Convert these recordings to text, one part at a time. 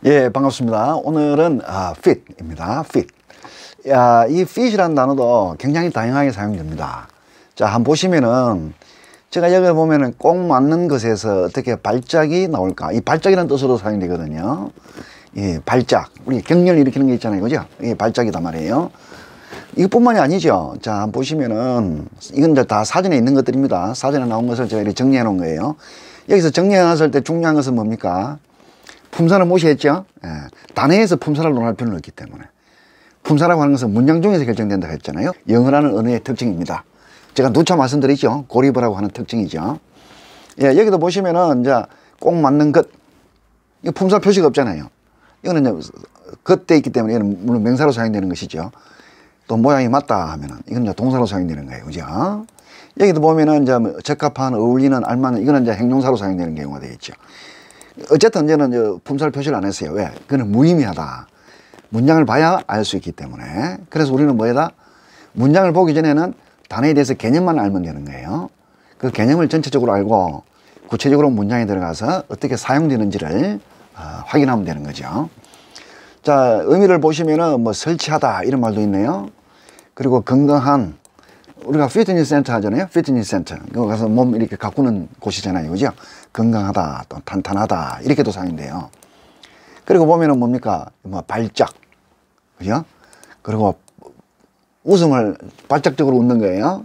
예, 반갑습니다. 오늘은 fit입니다. fit. 이 fit이라는 단어도 굉장히 다양하게 사용됩니다. 자, 한번 보시면은 제가 여기 보면은 꼭 맞는 것에서 어떻게 발작이 나올까? 이 발작이라는 뜻으로 사용되거든요. 예, 발작. 우리 격렬 일으키는 게 있잖아요, 그죠? 이게 발작이단 말이에요. 이것뿐만이 아니죠. 자, 한번 보시면은 이건 이제 다 사전에 있는 것들입니다. 사전에 나온 것을 제가 이렇게 정리해 놓은 거예요. 여기서 정리해 놨을 때 중요한 것은 뭡니까? 품사를 무시했죠. 예. 단어에서 품사를 논할 필요는 없기 때문에. 품사라고 하는 것은 문장 중에서 결정된다고 했잖아요. 영어라는 언어의 특징입니다. 제가 누차 말씀드리죠. 고리브라고 하는 특징이죠. 예, 여기도 보시면은 이제 꼭 맞는 것. 이거 품사 표시가 없잖아요. 이거는 이제 겉에 있기 때문에 이거는 물론 명사로 사용되는 것이죠. 또 모양이 맞다 하면은 이건 이제 동사로 사용되는 거예요. 그죠? 여기도 보면은 이제 적합한, 어울리는, 알맞는 이거는 이제 행동사로 사용되는 경우가 되겠죠. 어쨌든 이제는 품사를 표시를 안 했어요. 왜? 그거는 무의미하다. 문장을 봐야 알 수 있기 때문에. 그래서 우리는 뭐다? 문장을 보기 전에는 단어에 대해서 개념만 알면 되는 거예요. 그 개념을 전체적으로 알고 구체적으로 문장에 들어가서 어떻게 사용되는지를 확인하면 되는 거죠. 자, 의미를 보시면은 뭐 설치하다 이런 말도 있네요. 그리고 건강한, 우리가 피트니스 센터 하잖아요. 피트니스 센터. 그거 가서 몸 이렇게 가꾸는 곳이잖아요. 그죠? 건강하다, 또 탄탄하다, 이렇게도 사용돼요. 그리고 보면은 뭡니까? 뭐, 발작. 그죠? 그리고 웃음을 발작적으로 웃는 거예요.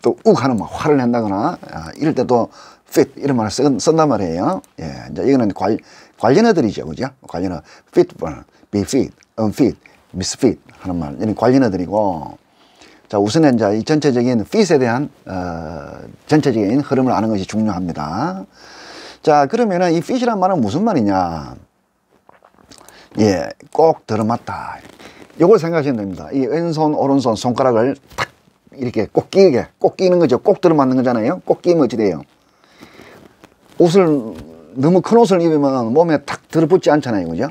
또 욱 하는 막 화를 낸다거나, 이럴 때도 fit, 이런 말을 쓴단 말이에요. 예. 이제 이거는 관련어들이죠. 그죠? 관련어. fit, be fit, unfit, misfit 하는 말. 이런 관련어들이고, 자, 우선은 이제 이 전체적인 fit에 대한 전체적인 흐름을 아는 것이 중요합니다. 자, 그러면은 이 fit이란 말은 무슨 말이냐? 예, 꼭 들어맞다. 요걸 생각하시면 됩니다. 이 왼손, 오른손 손가락을 탁 이렇게 꼭 끼는 거죠. 꼭 들어맞는 거잖아요. 꼭 끼면 어찌 돼요? 옷을 너무 큰 옷을 입으면 몸에 탁 들어붙지 않잖아요, 그죠?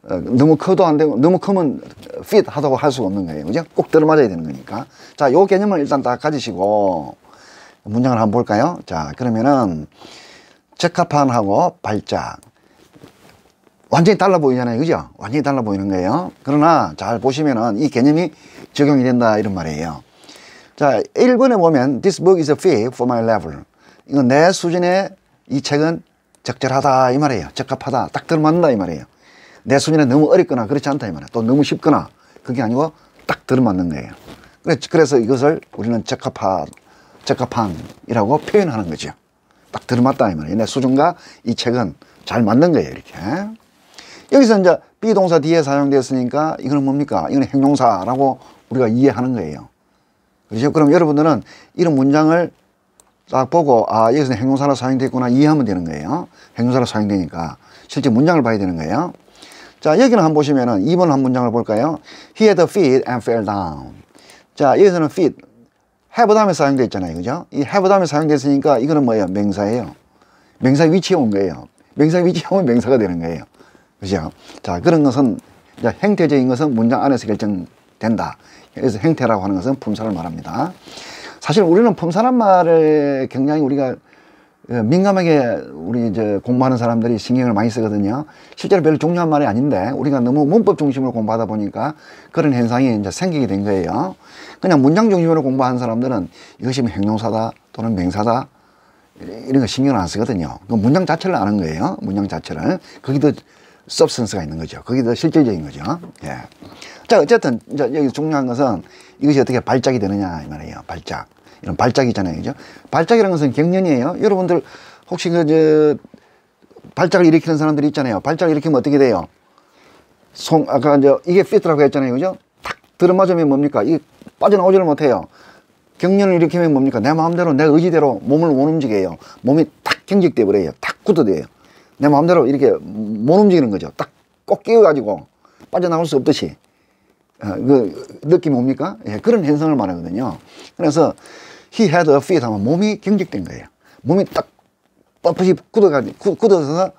너무 커도 안 되고, 너무 크면 fit 하다고 할 수가 없는 거예요. 그죠? 꼭 들어맞아야 되는 거니까. 자, 요 개념을 일단 다 가지시고, 문장을 한번 볼까요? 자, 그러면은, 적합한하고 발작. 완전히 달라 보이잖아요. 그죠? 완전히 달라 보이는 거예요. 그러나, 잘 보시면은 이 개념이 적용이 된다, 이런 말이에요. 자, 1번에 보면, This book is a fit for my level. 이건 내 수준의 이 책은 적절하다, 이 말이에요. 적합하다. 딱 들어맞는다, 이 말이에요. 내 수준에 너무 어렵거나 그렇지 않다 이 말이야. 또 너무 쉽거나 그게 아니고 딱 들어맞는 거예요. 그래서 이것을 우리는 적합한이라고 표현하는 거죠. 딱 들어맞다 이 말이에요. 내 수준과 이 책은 잘 맞는 거예요. 이렇게. 여기서 이제 비동사 뒤에 사용되었으니까 이거는 뭡니까? 이거는 행동사라고 우리가 이해하는 거예요. 그렇죠? 그럼 여러분들은 이런 문장을 딱 보고 여기서 행동사로 사용됐구나 이해하면 되는 거예요. 행동사로 사용되니까 실제 문장을 봐야 되는 거예요. 자, 여기는 한번 보시면은 2번 한 문장을 볼까요? He had a fit and fell down. 자, 여기서는 fit, have 다음에 사용되어 있잖아요. 그죠? 이 have 다음에 사용됐으니까 이거는 뭐예요? 명사예요. 명사 위치에 온 거예요. 명사 위치에 오면 명사가 되는 거예요. 그죠? 자, 그런 것은, 행태적인 것은 문장 안에서 결정된다. 그래서 행태라고 하는 것은 품사를 말합니다. 사실 우리는 품사란 말을 굉장히 우리가 민감하게 우리 이제 공부하는 사람들이 신경을 많이 쓰거든요. 실제로 별로 중요한 말이 아닌데 우리가 너무 문법 중심으로 공부하다 보니까 그런 현상이 이제 생기게 된 거예요. 그냥 문장 중심으로 공부하는 사람들은 이것이 행동사다 또는 명사다 이런 거 신경을 안 쓰거든요. 그 문장 자체를 아는 거예요. 문장 자체를. 거기 더 substance가 있는 거죠. 거기 더 실질적인 거죠. 예. 자, 어쨌든 이제 여기 중요한 것은 이것이 어떻게 발작이 되느냐 이 말이에요. 발작. 이런 발작이잖아요. 그죠? 발작이라는 것은 경련이에요. 여러분들 혹시 발작을 일으키는 사람들이 있잖아요. 발작을 일으키면 어떻게 돼요? 아까 이게 fit라고 했잖아요. 그죠? 탁 들어맞으면 뭡니까? 이게 빠져나오지를 못해요. 경련을 일으키면 뭡니까? 내 마음대로, 내 의지대로 몸을 못 움직여요. 몸이 탁 경직돼 버려요. 탁 굳어져요. 내 마음대로 이렇게 못 움직이는 거죠. 딱 꼭 끼워가지고 빠져나올 수 없듯이. 그 느낌 뭡니까? 예, 그런 현상을 말하거든요. 그래서 he had a fit 하면 몸이 경직된 거예요. 몸이 딱 뻣뻣이 굳어서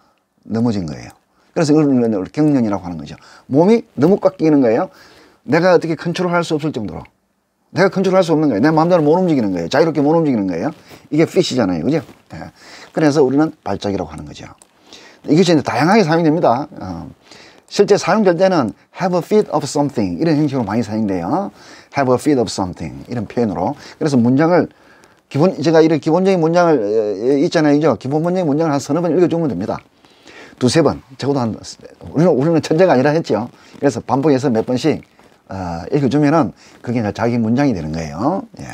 넘어진 거예요. 그래서 이걸 경련이라고 하는 거죠. 몸이 너무 꽉 끼는 거예요. 내가 어떻게 컨트롤할 수 없을 정도로. 내가 컨트롤할 수 없는 거예요. 내 마음대로 못 움직이는 거예요. 자유롭게 못 움직이는 거예요. 이게 fit이잖아요. 그죠? 예. 그래서 우리는 발작이라고 하는 거죠. 이것이 이제 다양하게 사용됩니다. 실제 사용될 때는 have a fit of something 이런 형식으로 많이 사용돼요. have a fit of something 이런 표현으로. 그래서 문장을 제가 이런 기본적인 문장을 있잖아요. 그죠? 기본적인 문장을 한 서너 번 읽어주면 됩니다. 두세 번. 적어도 우리는 천재가 아니라 했죠. 그래서 반복해서 몇 번씩 읽어주면은 그게 자기 문장이 되는 거예요. 예.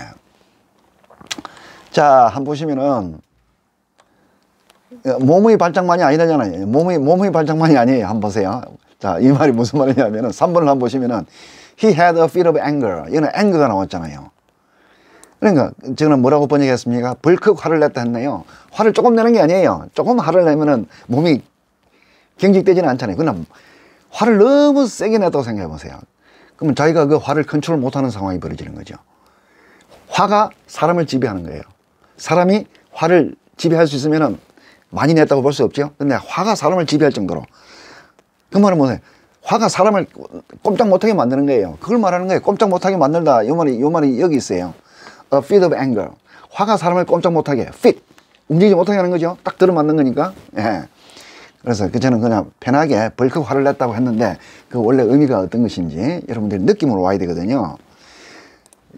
자, 한번 보시면은 몸의 발작만이 아니라잖아요. 몸의 발작만이 아니에요. 한번 보세요. 자, 이 말이 무슨 말이냐면은 3번을 한번 보시면은 he had a fit of anger. 이거는 anger가 나왔잖아요. 그러니까 저는 뭐라고 번역했습니까? 벌컥 화를 냈다 했네요. 화를 조금 내는 게 아니에요. 조금 화를 내면은 몸이 경직되지는 않잖아요. 그냥 화를 너무 세게 냈다고 생각해 보세요. 그러면 자기가 그 화를 컨트롤 못하는 상황이 벌어지는 거죠. 화가 사람을 지배하는 거예요. 사람이 화를 지배할 수 있으면은 많이 냈다고 볼 수 없죠. 근데 화가 사람을 지배할 정도로. 그 말은 뭐예요? 화가 사람을 꼼짝 못하게 만드는 거예요. 그걸 말하는 거예요. 꼼짝 못하게 만들다. 요 말이 여기 있어요. A fit of anger. 화가 사람을 꼼짝 못하게. fit. 움직이지 못하게 하는 거죠. 딱 들어맞는 거니까. 예. 그래서 저는 그냥 편하게 벌컥 화를 냈다고 했는데 그 원래 의미가 어떤 것인지 여러분들이 느낌으로 와야 되거든요.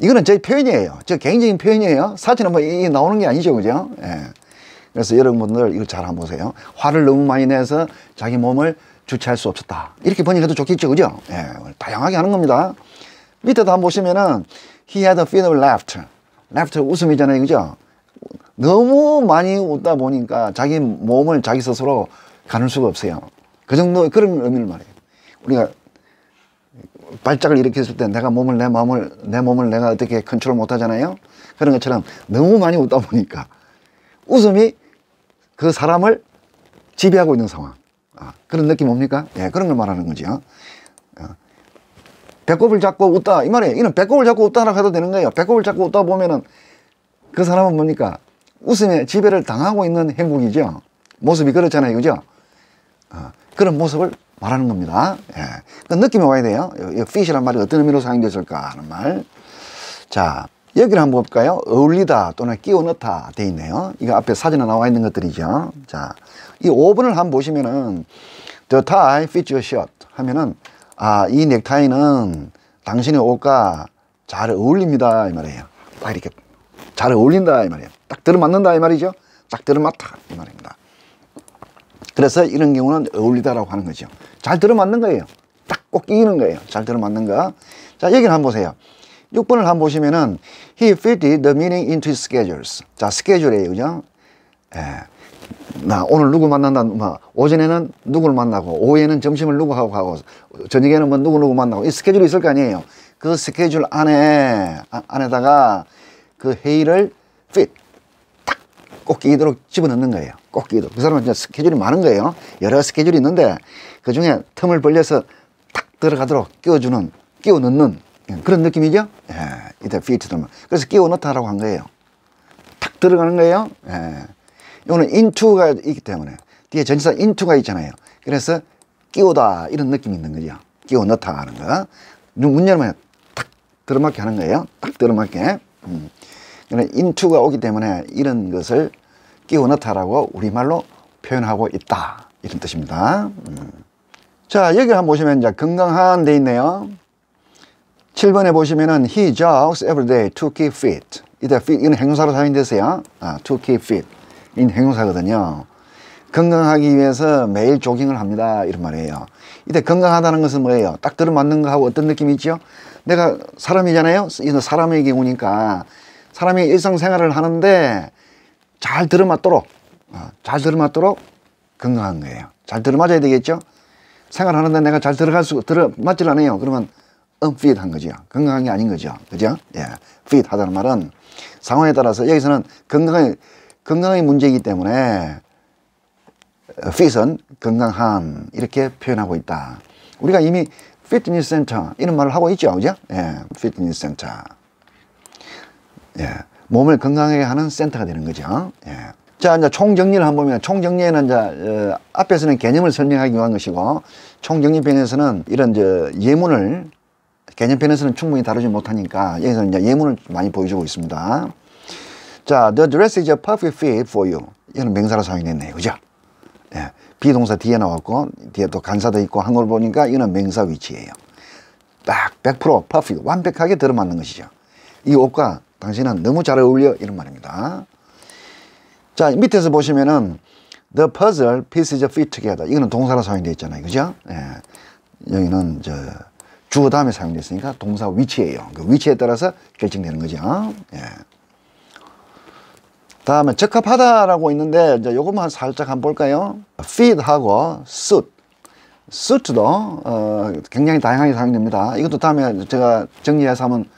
이거는 제 표현이에요. 저 개인적인 표현이에요. 사실은 뭐 이게 나오는 게 아니죠. 그죠? 예. 그래서 여러분들 이거 잘 한번 보세요. 화를 너무 많이 내서 자기 몸을 주체할 수 없었다. 이렇게 번역해도 좋겠죠. 그죠? 예. 다양하게 하는 겁니다. 밑에도 한번 보시면은 he had a fit of laughter. laughter 웃음이잖아요. 그죠? 너무 많이 웃다 보니까 자기 몸을 자기 스스로 가눌 수가 없어요. 그 정도 그런 의미를 말해요. 우리가 발작을 일으켰을 때 내가 내 몸을 내가 어떻게 컨트롤 못 하잖아요. 그런 것처럼 너무 많이 웃다 보니까 웃음이 그 사람을 지배하고 있는 상황. 그런 느낌 뭡니까? 예, 그런 걸 말하는 거죠. 배꼽을 잡고 웃다 이 말이에요. 이는 배꼽을 잡고 웃다라고 해도 되는 거예요. 배꼽을 잡고 웃다 보면은 그 사람은 뭡니까? 웃음에 지배를 당하고 있는 행복이죠. 모습이 그렇잖아요. 그죠? 그런 모습을 말하는 겁니다. 예. 그 느낌이 와야 돼요. 이 fit이란 말이 어떤 의미로 사용됐을까 하는 말. 자, 여기를 한번 볼까요? 어울리다 또는 끼워 넣다 돼 있네요. 이거 앞에 사진에 나와 있는 것들이죠. 자, 이 5번을 한번 보시면은 The tie fits your shirt 하면은 이 넥타이는 당신의 옷과 잘 어울립니다 이 말이에요. 딱 이렇게 잘 어울린다 이 말이에요. 딱 들어맞는다 이 말이죠. 딱 들어맞다 이 말입니다. 그래서 이런 경우는 어울리다라고 하는 거죠. 잘 들어맞는 거예요. 딱 꼭 끼는 거예요. 잘 들어맞는 거. 자, 여기를 한번 보세요. 6번을 한번 보시면은 he fitted the meeting into his schedules. 자, 스케줄이에요. 그죠? 예. 나 오늘 누구 만난다. 오전에는 누구를 만나고 오후에는 점심을 누구하고 가고 저녁에는 뭐 누구 만나고 이 스케줄이 있을 거 아니에요. 그 스케줄 안에다가 그 회의를 fit 딱 꼭 끼도록 집어넣는 거예요. 꼭 끼도록. 그 사람은 이제 스케줄이 많은 거예요. 여러 스케줄이 있는데 그 중에 틈을 벌려서 탁 들어가도록 끼워 넣는 그런 느낌이죠. 예, 이때 fit 들면 그래서 끼워 넣다라고 한 거예요. 탁 들어가는 거예요. 예. 이거는 into가 있기 때문에 뒤에 전치사 into가 있잖아요. 그래서 끼우다 이런 느낌이 있는 거죠. 끼워 넣다 하는 거. 문 열면 탁 들어맞게 하는 거예요. 딱 들어맞게. into가 오기 때문에 이런 것을 끼워 넣다라고 우리말로 표현하고 있다 이런 뜻입니다. 자, 여기 한번 보시면 이제 건강한 데 있네요. 7번에 보시면은 he jogs every day to keep fit. 이때 fit 이건 행동사로 사용됐어요. to keep fit. 이 행동사거든요. 건강하기 위해서 매일 조깅을 합니다. 이런 말이에요. 이때 건강하다는 것은 뭐예요? 딱 들어맞는 거하고 어떤 느낌이 있죠? 내가 사람이잖아요. 이건 사람의 경우니까 사람이 일상생활을 하는데 잘 들어맞도록 건강한 거예요. 잘 들어맞아야 되겠죠? 생활하는데 내가 잘 들어맞질 않아요. 그러면 unfit 한 거죠. 건강한 게 아닌 거죠. 그죠? 예. fit 하다는 말은 상황에 따라서 여기서는 건강의 문제이기 때문에 fit은 건강한 이렇게 표현하고 있다. 우리가 이미 fitness center 이런 말을 하고 있죠. 그죠? 예. fitness center. 예. 몸을 건강하게 하는 센터가 되는 거죠. 예. 자, 이제 총정리를 한번 보면, 총정리에는 이제, 앞에서는 개념을 설명하기 위한 것이고, 총정리편에서는 이런 예문을, 개념편에서는 충분히 다루지 못하니까, 여기서 이제 예문을 많이 보여주고 있습니다. 자, the dress is a perfect fit for you. 이거는 명사로 사용됐네요. 그죠? 예. 비동사 뒤에 나왔고, 뒤에 또 간사도 있고 한 걸 보니까 이거는 명사 위치예요. 딱 100% perfect, 완벽하게 들어맞는 것이죠. 이 옷과 당신은 너무 잘 어울려. 이런 말입니다. 자, 밑에서 보시면은 the puzzle pieces fit together. 이거는 동사로 사용되어 있잖아요. 그죠? 예. 여기는 주어 다음에 사용됐으니까 동사 위치예요. 그 위치에 따라서 결정되는 거죠. 예. 다음에 적합하다라고 있는데 이제 요것만 살짝 한번 볼까요? fit하고 suit. suit도 굉장히 다양하게 사용됩니다. 이것도 다음에 제가 정리해서 하면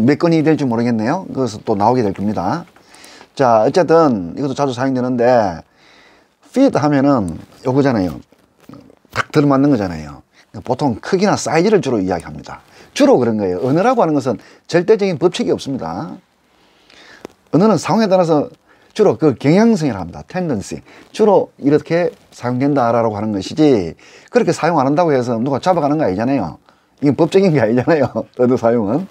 몇 건이 될지 모르겠네요. 그래서 또 나오게 될 겁니다. 자, 어쨌든 이것도 자주 사용되는데 fit 하면은 요거잖아요. 딱 들어맞는 거잖아요. 보통 크기나 사이즈를 주로 이야기합니다. 주로 그런 거예요. 언어라고 하는 것은 절대적인 법칙이 없습니다. 언어는 상황에 따라서 주로 그 경향성이라고 합니다. tendency. 주로 이렇게 사용된다라고 하는 것이지, 그렇게 사용 안 한다고 해서 누가 잡아가는 거 아니잖아요. 이게 법적인 게 아니잖아요. 언어 사용은.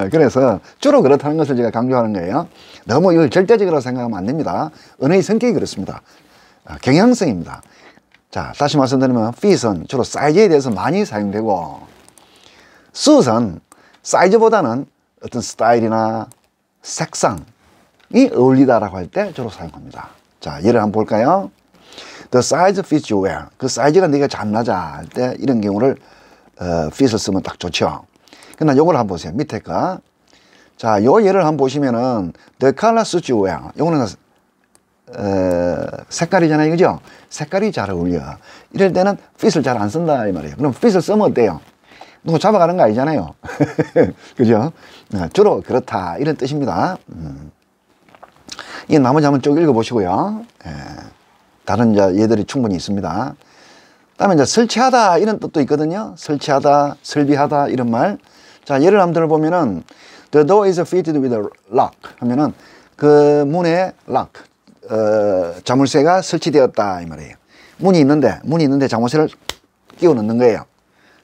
그래서 주로 그렇다는 것을 제가 강조하는 거예요. 너무 이걸 절대적으로 생각하면 안 됩니다. 언어의 성격이 그렇습니다. 경향성입니다. 자, 다시 말씀드리면 fit은 주로 사이즈에 대해서 많이 사용되고, suit은 사이즈보다는 어떤 스타일이나 색상이 어울리다라고 할 때 주로 사용합니다. 자, 예를 한번 볼까요? The size fits you well. 그 사이즈가 네가 잘 맞아 할 때 이런 경우를 fit을 쓰면 딱 좋죠. 그러나 요걸 한번 보세요. 밑에 거. 자, 요 예를 한번 보시면은 the color suits you well. 요거는 색깔이잖아요. 그죠? 색깔이 잘 어울려. 이럴 때는 fit을 잘 안 쓴다 이 말이에요. 그럼 fit을 쓰면 어때요? 누구 잡아가는 거 아니잖아요. 그죠? 주로 그렇다 이런 뜻입니다. 이 나머지 한번 쭉 읽어보시고요. 다른 예들이 충분히 있습니다. 다음에 이제 설치하다 이런 뜻도 있거든요. 설치하다, 설비하다 이런 말. 자, 예를 한번 들어보면은 the door is fitted with a lock 하면은 그 문에 lock, 자물쇠가 설치되었다 이 말이에요. 문이 있는데 자물쇠를 끼워 넣는 거예요.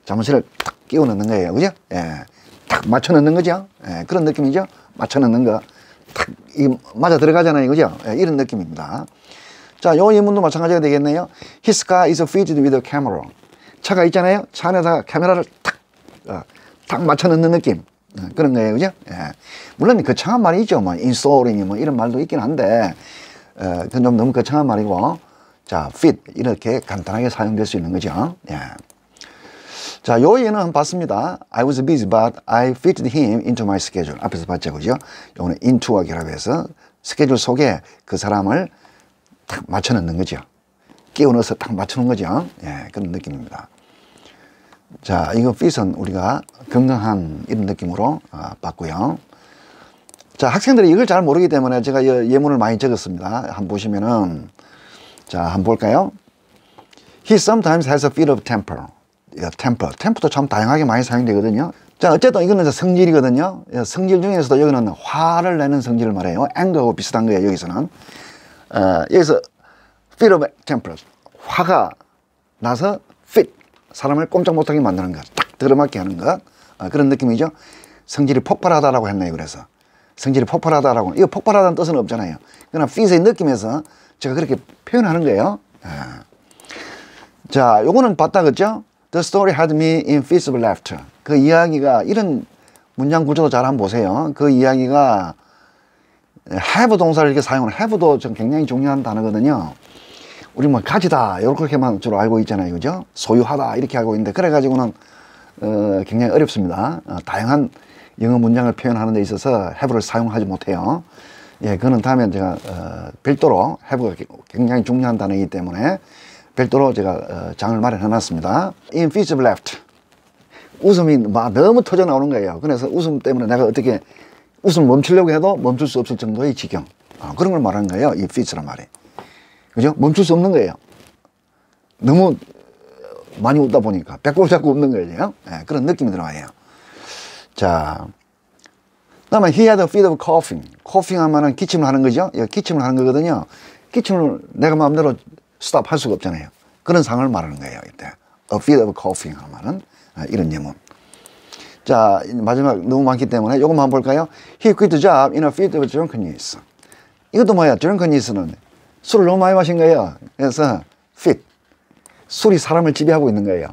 자물쇠를 딱 끼워 넣는 거예요. 그죠? 예. 딱 맞춰 넣는 거죠. 예. 그런 느낌이죠. 맞춰 넣는 거. 딱, 이 맞아 들어가잖아요. 그죠? 예. 이런 느낌입니다. 자, 요 예문도 마찬가지가 되겠네요. His car is fitted with a camera. 차가 있잖아요. 차 안에다가 카메라를 딱 맞춰 넣는 느낌. 그런 거예요. 그죠? 예. 물론 거창한 말이 있죠. 뭐, installing, 뭐, 이런 말도 있긴 한데, 그건 좀 너무 거창한 말이고, 자, fit. 이렇게 간단하게 사용될 수 있는 거죠. 예. 자, 요 예는 한번 봤습니다. I was busy, but I fitted him into my schedule. 앞에서 봤죠. 그죠? 요거는 into와 결합해서 스케줄 속에 그 사람을 딱 맞춰 넣는 거죠. 끼워 넣어서 딱 맞추는 거죠. 예, 그런 느낌입니다. 자, 이거 fit은 우리가 건강한 이런 느낌으로 봤고요. 자, 학생들이 이걸 잘 모르기 때문에 제가 예문을 많이 적었습니다. 한번 보시면은, 자, 한번 볼까요? He sometimes has a fit of temper. 템퍼도 참 다양하게 많이 사용되거든요. 자, 어쨌든 이거는 성질이거든요. 성질 중에서도 여기는 화를 내는 성질을 말해요. 앵거하고 비슷한 거예요, 여기서는. 여기서 fit of temper. 화가 나서 fit. 사람을 꼼짝 못하게 만드는 것. 딱 들어맞게 하는 것. 그런 느낌이죠. 성질이 폭발하다라고 했네요, 그래서. 성질이 폭발하다라고. 이거 폭발하다는 뜻은 없잖아요. 그러나 fit의 느낌에서 제가 그렇게 표현하는 거예요. 자, 요거는 봤다, 그죠? The story had me in fits of laughter. 그 이야기가, 이런 문장 구조도 잘 한번 보세요. 그 이야기가 have 동사를 이렇게 사용을, have도 좀 굉장히 중요한 단어거든요. 우리 뭐 가지다, 이렇게만 주로 알고 있잖아요. 그죠? 소유하다, 이렇게 알고 있는데, 그래가지고는, 굉장히 어렵습니다. 다양한 영어 문장을 표현하는 데 있어서 have를 사용하지 못해요. 예, 그거는 다음에 제가, 별도로 have가 굉장히 중요한 단어이기 때문에 별도로 제가 장을 마련해 놨습니다. In fits of laughter. 웃음이 막 너무 터져 나오는 거예요. 그래서 웃음 때문에 내가 어떻게 웃음 멈추려고 해도 멈출 수 없을 정도의 지경. 그런 걸 말하는 거예요. 이 fits란 말이. 그죠? 멈출 수 없는 거예요. 너무 많이 웃다 보니까 배꼽 잡고 웃는 거예요. 네, 그런 느낌이 들어와요. 자, 그다음에 he had a fit of coughing. coughing 하면은 기침을 하는 거죠. 기침을 하는 거거든요. 기침을 내가 마음대로 스탑 할 수가 없잖아요. 그런 상황을 말하는 거예요. 이때 a fit of coughing 하면은 이런 예문. 자, 마지막 너무 많기 때문에 요것만 한번 볼까요? He quit the job in a fit of drunkenness. 이것도 뭐야? drunkenness는 술을 너무 많이 마신 거예요. 그래서 fit. 술이 사람을 지배하고 있는 거예요.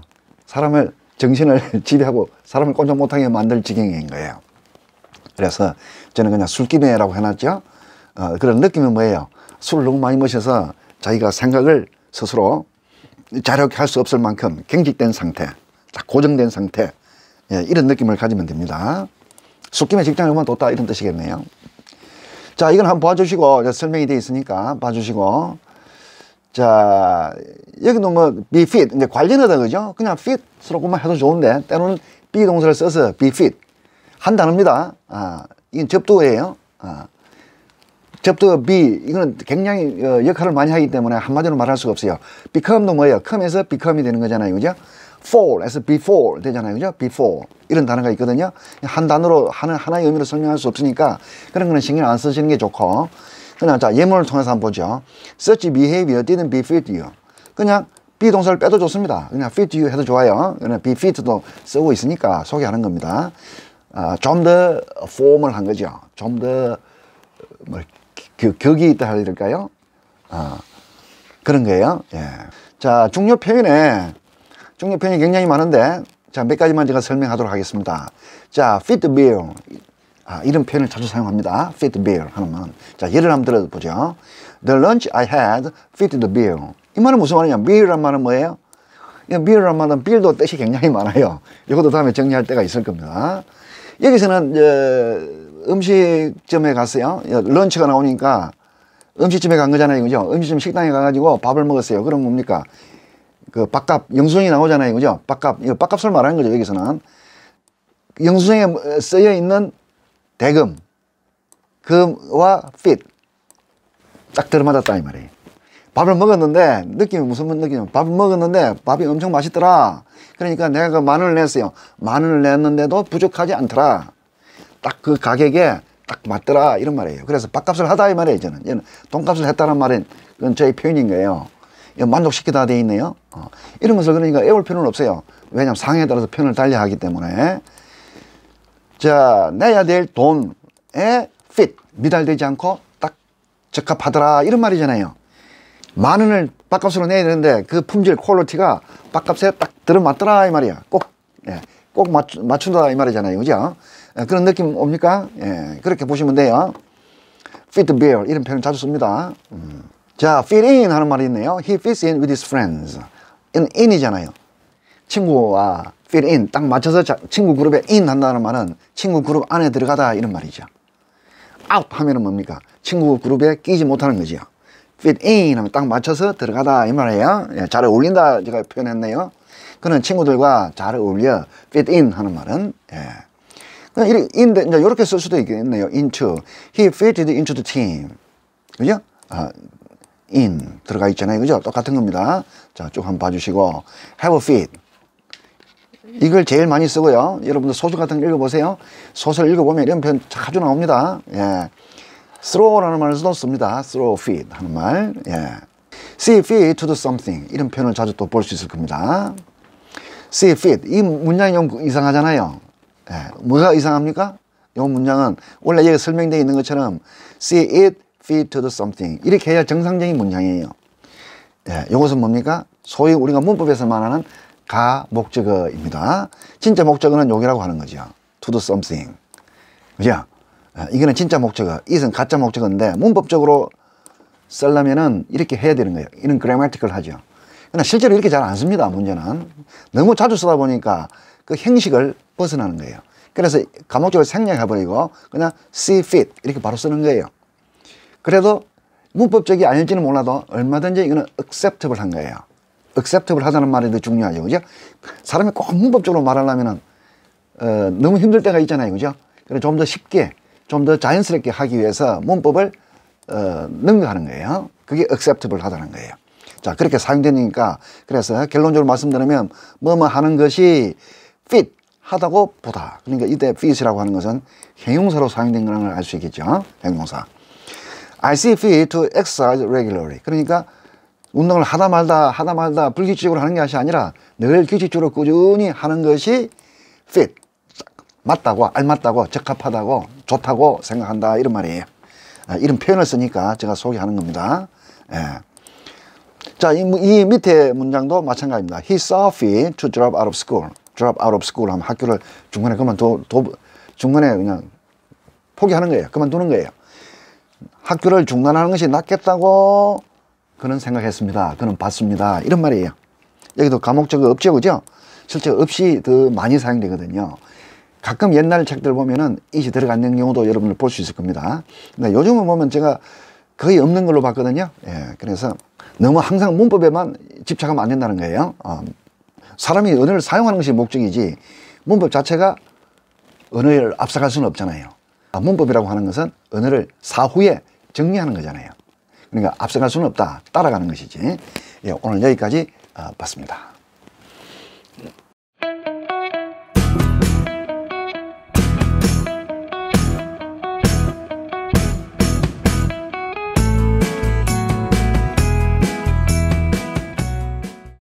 사람을, 정신을 지배하고 사람을 꼼짝 못하게 만들 지경인 거예요. 그래서 저는 그냥 술기매라고 해놨죠. 그런 느낌은 뭐예요? 술을 너무 많이 마셔서 자기가 생각을 스스로 자유롭게 할 수 없을 만큼 경직된 상태, 고정된 상태, 이런 느낌을 가지면 됩니다. 술김에 직장에 오면 뒀다 이런 뜻이겠네요. 자, 이건 한번 봐주시고, 설명이 되어 있으니까 봐주시고. 자, 여기도 뭐 be fit, 이제 관련하다 그죠? 그냥 fit으로만 해도 좋은데 때로는 be 동사를 써서 be fit 한 단어입니다. 이건 접두어예요. 접두어 be, 이거는 굉장히 역할을 많이 하기 때문에 한마디로 말할 수가 없어요. become도 뭐예요? come에서 become이 되는 거잖아요. 그죠? fall에서 before 되잖아요. 그죠? before. 이런 단어가 있거든요. 한 단어로, 하나의 의미로 설명할 수 없으니까 그런 거는 신경 안 쓰시는 게 좋고. 그냥 자, 예문을 통해서 한번 보죠. Such behavior didn't befit you. 그냥 비동사를 빼도 좋습니다. 그냥 fit you 해도 좋아요. 그냥 befit도 쓰고 있으니까 소개하는 겁니다. 좀 더 formal한 거죠. 좀 더 뭐, 격이 있다 해야 될까요? 그런 거예요. 예. 자, 중요 표현이 굉장히 많은데, 자, 몇 가지만 제가 설명하도록 하겠습니다. 자, fit the bill. 이런 표현을 자주 사용합니다. fit the bill 하면. 자, 예를 한번 들어보죠. The lunch I had fit the bill. 이 말은 무슨 말이냐? bill이란 말은 뭐예요? bill이란 말은 bill도 뜻이 굉장히 많아요. 이것도 다음에 정리할 때가 있을 겁니다. 여기서는 음식점에 갔어요. 런치가 나오니까 음식점에 간 거잖아요. 그죠? 음식점 식당에 가가지고 밥을 먹었어요. 그럼 뭡니까? 그 밥값, 영수증이 나오잖아요. 그죠? 밥값을 말하는 거죠. 여기서는. 영수증에 쓰여 있는 대금, 금과 fit 딱 들어맞았다 이 말이에요. 밥을 먹었는데 느낌이 무슨 느낌이냐? 밥을 먹었는데 밥이 엄청 맛있더라. 그러니까 내가 그 10,000원을 냈어요. 10,000원을 냈는데도 부족하지 않더라. 딱 그 가격에 딱 맞더라 이런 말이에요. 그래서 밥값을 하다 이 말이에요. 저는 돈값을 했다는 말은 그건 저의 표현인 거예요. 만족시키다 돼 있네요. 이런 것을 그러니까 애울 필요는 없어요. 왜냐하면 상황에 따라서 표현을 달리하기 때문에. 자, 내야 될 돈에 fit, 미달되지 않고 딱 적합하더라 이런 말이잖아요. 10,000원을 밥값으로 내야 되는데 그 품질, 퀄리티가 밥값에 딱 들어맞더라 이 말이야. 꼭 맞춘다 이 말이잖아요. 그죠? 그런 느낌 옵니까? 그렇게 보시면 돼요. fit the bill 이런 표현 자주 씁니다. 자, fit in 하는 말이 있네요. He fits in with his friends. in이잖아요. 친구와 fit in 딱 맞춰서 친구 그룹에 in 한다는 말은 친구 그룹 안에 들어가다 이런 말이죠. out 하면은 뭡니까? 친구 그룹에 끼지 못하는 거죠. fit in 하면 딱 맞춰서 들어가다 이 말이에요. 잘 어울린다 제가 표현했네요. 그는 친구들과 잘 어울려 fit in 하는 말은 in 이제 이렇게 쓸 수도 있겠네요. into. He fitted into the team. 그죠? in 들어가 있잖아요. 그죠? 똑같은 겁니다. 자, 쭉 한번 봐주시고 have a fit. 이걸 제일 많이 쓰고요. 여러분들 소설 같은 거 읽어보세요. 소설 읽어보면 이런 표현 자주 나옵니다. throw라는 말을 써도 씁니다. throw fit 하는 말. see fit to do something. 이런 표현을 자주 또 볼 수 있을 겁니다. see fit. 이 문장이 좀 이상하잖아요. 뭐가 이상합니까? 이 문장은 원래 여기 설명되어 있는 것처럼 see it fit to do something. 이렇게 해야 정상적인 문장이에요. 이것은 뭡니까? 소위 우리가 문법에서 말하는 가목적어입니다. 진짜 목적어는 여기라고 하는 거죠. to do something. 그죠? 이거는 진짜 목적어. it은 가짜 목적어인데 문법적으로 쓰려면은 이렇게 해야 되는 거예요. 이는 grammatical 하죠. 그러나 실제로 이렇게 잘 안 씁니다. 문제는. 너무 자주 쓰다 보니까 그 형식을 벗어나는 거예요. 그래서 가목적을 생략해버리고 그냥 see fit 이렇게 바로 쓰는 거예요. 그래도 문법적이 아닐지는 몰라도 얼마든지 이거는 acceptable 한 거예요. acceptable 하다는 말이 더 중요하죠. 그죠? 사람이 꼭 문법적으로 말하려면은 너무 힘들 때가 있잖아요. 그죠? 그래서 좀 더 쉽게, 좀 더 자연스럽게 하기 위해서 문법을 능가하는 거예요. 그게 acceptable 하다는 거예요. 자, 그렇게 사용되니까 그래서 결론적으로 말씀드리면 뭐뭐 하는 것이 fit 하다고 보다. 그러니까 이때 fit이라고 하는 것은 형용사로 사용된 거라는 걸 알 수 있겠죠. 형용사. I see fit to exercise regularly. 그러니까 운동을 하다 말다 불규칙적으로 하는 것이 아니라 늘 규칙적으로 꾸준히 하는 것이 fit. 맞다고, 알맞다고, 적합하다고, 좋다고 생각한다. 이런 말이에요. 이런 표현을 쓰니까 제가 소개하는 겁니다. 예. 자, 이 밑에 문장도 마찬가지입니다. He saw fit to drop out of school. drop out of school 하면 학교를 중간에 중간에 그냥 포기하는 거예요. 그만두는 거예요. 학교를 중단하는 것이 낫겠다고 그는 생각했습니다. 그는 봤습니다. 이런 말이에요. 여기도 가목적어 없죠, 그죠? 실제 없이 더 많이 사용되거든요. 가끔 옛날 책들 보면은 it이 들어가는 경우도 여러분들 볼 수 있을 겁니다. 근데 요즘은 보면 제가 거의 없는 걸로 봤거든요. 예, 그래서 너무 항상 문법에만 집착하면 안 된다는 거예요. 사람이 언어를 사용하는 것이 목적이지 문법 자체가 언어를 앞서갈 수는 없잖아요. 문법이라고 하는 것은 언어를 사후에 정리하는 거잖아요. 그러니까 앞서갈 수는 없다. 따라가는 것이지. 예, 오늘 여기까지 봤습니다.